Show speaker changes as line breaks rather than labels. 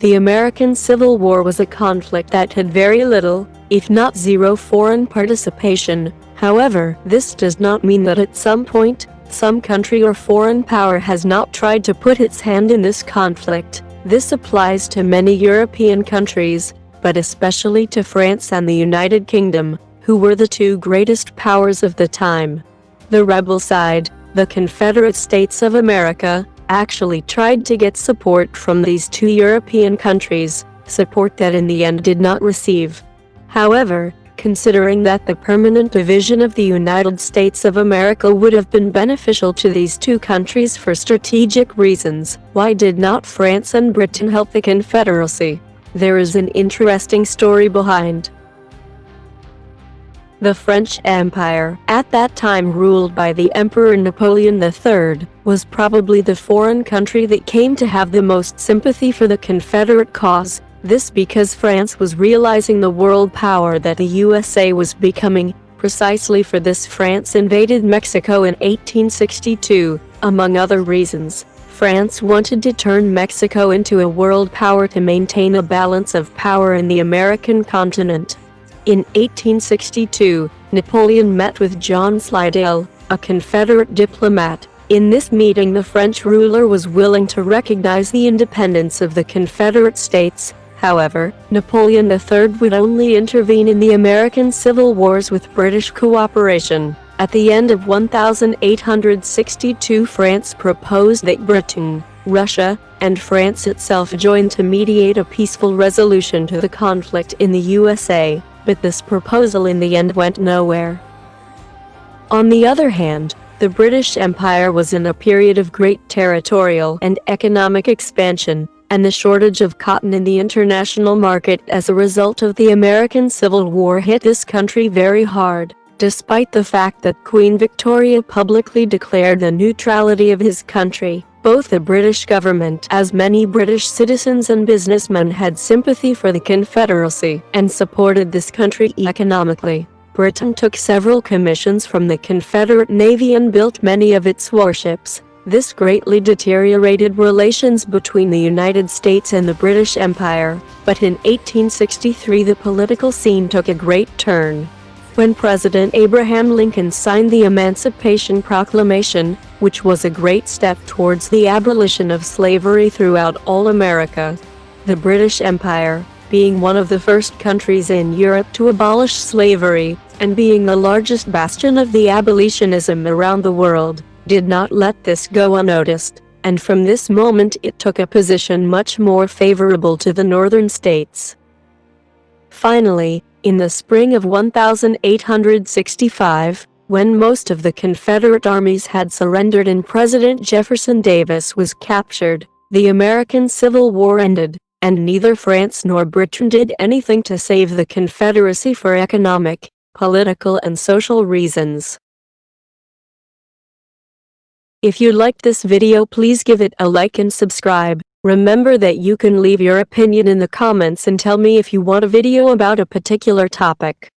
The American Civil War was a conflict that had very little, if not zero, foreign participation. However, this does not mean that at some point, some country or foreign power has not tried to put its hand in this conflict. This applies to many European countries, but especially to France and the United Kingdom, who were the two greatest powers of the time. The rebel side, the Confederate States of America, actually tried to get support from these two European countries, support that in the end did not receive. However, considering that the permanent division of the United States of America would have been beneficial to these two countries for strategic reasons, why did not France and Britain help the Confederacy? There is an interesting story behind. The French Empire, at that time ruled by the Emperor Napoleon III, was probably the foreign country that came to have the most sympathy for the Confederate cause. This because France was realizing the world power that the USA was becoming. Precisely for this, France invaded Mexico in 1862, among other reasons. France wanted to turn Mexico into a world power to maintain a balance of power in the American continent. In 1862, Napoleon met with John Slidell, a Confederate diplomat. In this meeting, the French ruler was willing to recognize the independence of the Confederate States. However, Napoleon III would only intervene in the American Civil Wars with British cooperation. At the end of 1862, France proposed that Britain, Russia, and France itself join to mediate a peaceful resolution to the conflict in the USA, but this proposal in the end went nowhere. On the other hand, the British Empire was in a period of great territorial and economic expansion, and the shortage of cotton in the international market as a result of the American Civil War hit this country very hard. Despite the fact that Queen Victoria publicly declared the neutrality of his country, both the British government, as many British citizens and businessmen had sympathy for the Confederacy and supported this country economically. Britain took several commissions from the Confederate Navy and built many of its warships. This greatly deteriorated relations between the United States and the British Empire, but in 1863 the political scene took a great turn. When President Abraham Lincoln signed the Emancipation Proclamation, which was a great step towards the abolition of slavery throughout all America. The British Empire, being one of the first countries in Europe to abolish slavery, and being the largest bastion of the abolitionism around the world, did not let this go unnoticed, and from this moment it took a position much more favorable to the northern states. Finally, in the spring of 1865, when most of the Confederate armies had surrendered and President Jefferson Davis was captured, the American Civil War ended, and neither France nor Britain did anything to save the Confederacy for economic, political, and social reasons. If you liked this video, please give it a like and subscribe. Remember that you can leave your opinion in the comments and tell me if you want a video about a particular topic.